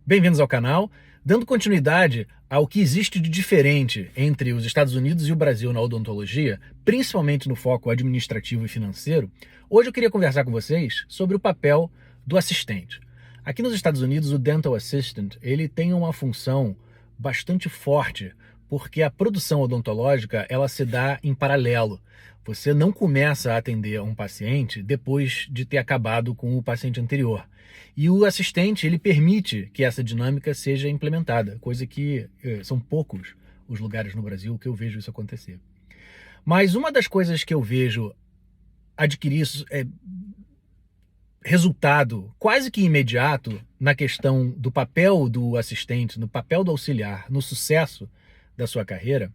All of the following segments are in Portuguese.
Bem-vindos ao canal. Dando continuidade ao que existe de diferente entre os Estados Unidos e o Brasil na odontologia, principalmente no foco administrativo e financeiro, hoje eu queria conversar com vocês sobre o papel do assistente. Aqui nos Estados Unidos, o Dental Assistant ele tem uma função bastante forte, porque a produção odontológica ela se dá em paralelo. Você não começa a atender um paciente depois de ter acabado com o paciente anterior. E o assistente, ele permite que essa dinâmica seja implementada, coisa que são poucos os lugares no Brasil que eu vejo isso acontecer. Mas uma das coisas que eu vejo adquirir resultado quase que imediato na questão do papel do assistente, no papel do auxiliar, no sucesso da sua carreira,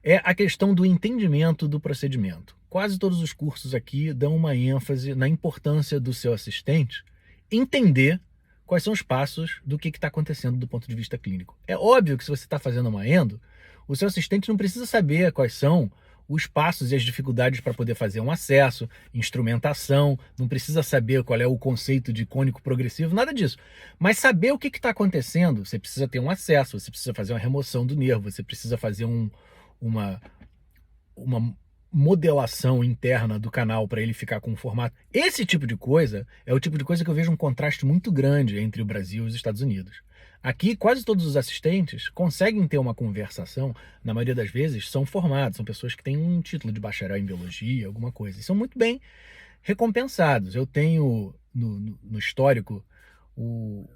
é a questão do entendimento do procedimento. Quase todos os cursos aqui dão uma ênfase na importância do seu assistente entender quais são os passos do que está acontecendo do ponto de vista clínico. É óbvio que se você está fazendo uma endo, o seu assistente não precisa saber quais são os passos e as dificuldades para poder fazer um acesso, instrumentação, não precisa saber qual é o conceito de cônico progressivo, nada disso. Mas saber o que está acontecendo, você precisa ter um acesso, você precisa fazer uma remoção do nervo, você precisa fazer uma modelação interna do canal para ele ficar com um formato. Esse tipo de coisa é o tipo de coisa que eu vejo um contraste muito grande entre o Brasil e os Estados Unidos. Aqui, quase todos os assistentes conseguem ter uma conversação, na maioria das vezes, são formados, são pessoas que têm um título de bacharel em biologia, alguma coisa, e são muito bem recompensados. Eu tenho no histórico o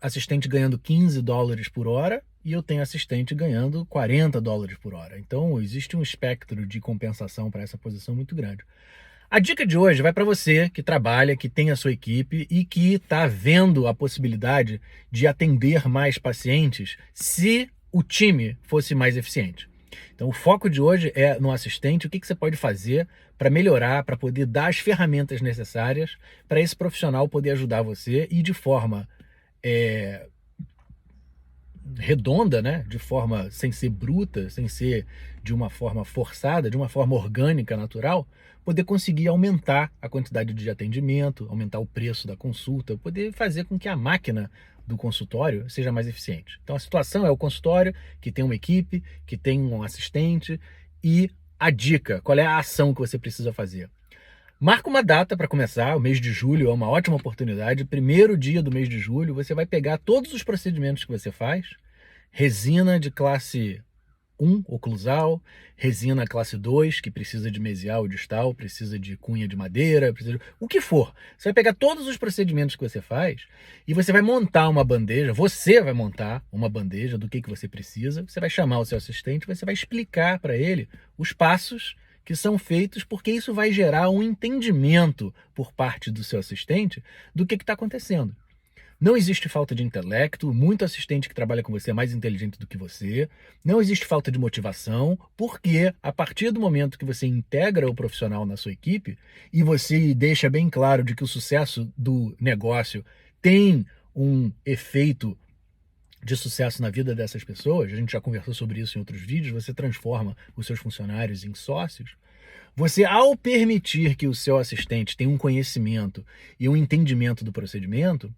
assistente ganhando $15 por hora e eu tenho assistente ganhando $40 por hora. Então, existe um espectro de compensação para essa posição muito grande. A dica de hoje vai para você que trabalha, que tem a sua equipe e que está vendo a possibilidade de atender mais pacientes se o time fosse mais eficiente. Então, o foco de hoje é no assistente, o que você pode fazer para melhorar, para poder dar as ferramentas necessárias para esse profissional poder ajudar você e de forma redonda, né? De forma sem ser bruta, sem ser de uma forma forçada, de uma forma orgânica, natural, poder conseguir aumentar a quantidade de atendimento, aumentar o preço da consulta, poder fazer com que a máquina do consultório seja mais eficiente. Então a situação é o consultório que tem uma equipe, que tem um assistente e a dica, qual é a ação que você precisa fazer? Marca uma data para começar, o mês de julho é uma ótima oportunidade. Primeiro dia do mês de julho, você vai pegar todos os procedimentos que você faz, resina de classe 1, oclusal, resina classe 2, que precisa de mesial ou distal, precisa de cunha de madeira, o que for. Você vai pegar todos os procedimentos que você faz e você vai montar uma bandeja, você vai montar uma bandeja do que você precisa, você vai chamar o seu assistente, você vai explicar para ele os passos que são feitos, porque isso vai gerar um entendimento por parte do seu assistente do que está acontecendo. Não existe falta de intelecto, muito assistente que trabalha com você é mais inteligente do que você, não existe falta de motivação, porque a partir do momento que você integra o profissional na sua equipe e você deixa bem claro de que o sucesso do negócio tem um efeito de sucesso na vida dessas pessoas, a gente já conversou sobre isso em outros vídeos, você transforma os seus funcionários em sócios, você, ao permitir que o seu assistente tenha um conhecimento e um entendimento do procedimento,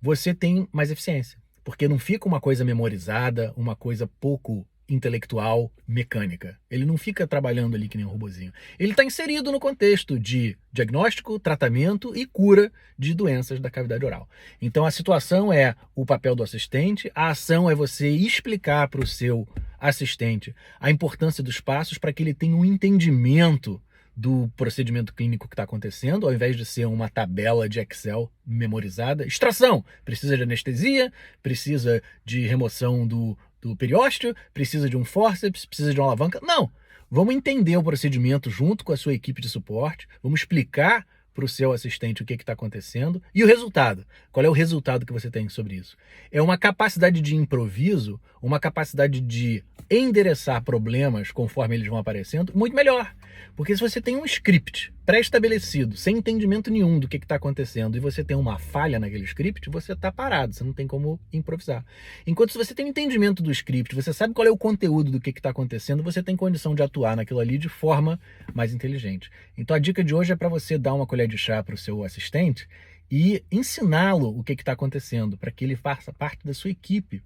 você tem mais eficiência, porque não fica uma coisa memorizada, uma coisa pouco intelectual, mecânica. Ele não fica trabalhando ali que nem um robozinho. Ele está inserido no contexto de diagnóstico, tratamento e cura de doenças da cavidade oral. Então a situação é o papel do assistente, a ação é você explicar para o seu assistente a importância dos passos para que ele tenha um entendimento do procedimento clínico que está acontecendo, ao invés de ser uma tabela de Excel memorizada. Extração, precisa de anestesia, precisa de remoção do periósteo, precisa de um fórceps, precisa de uma alavanca. Não, vamos entender o procedimento junto com a sua equipe de suporte, vamos explicar para o seu assistente o que está acontecendo e o resultado. Qual é o resultado que você tem sobre isso? É uma capacidade de improviso, uma capacidade de endereçar problemas conforme eles vão aparecendo, muito melhor. Porque se você tem um script pré-estabelecido, sem entendimento nenhum do que está acontecendo, e você tem uma falha naquele script, você está parado, você não tem como improvisar. Enquanto se você tem um entendimento do script, você sabe qual é o conteúdo do que está acontecendo, você tem condição de atuar naquilo ali de forma mais inteligente. Então a dica de hoje é para você dar uma colher de chá para o seu assistente e ensiná-lo o que está acontecendo, para que ele faça parte da sua equipe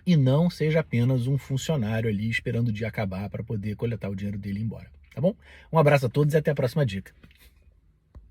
e não seja apenas um funcionário ali esperando o dia acabar para poder coletar o dinheiro dele e ir embora, tá bom? Um abraço a todos e até a próxima dica.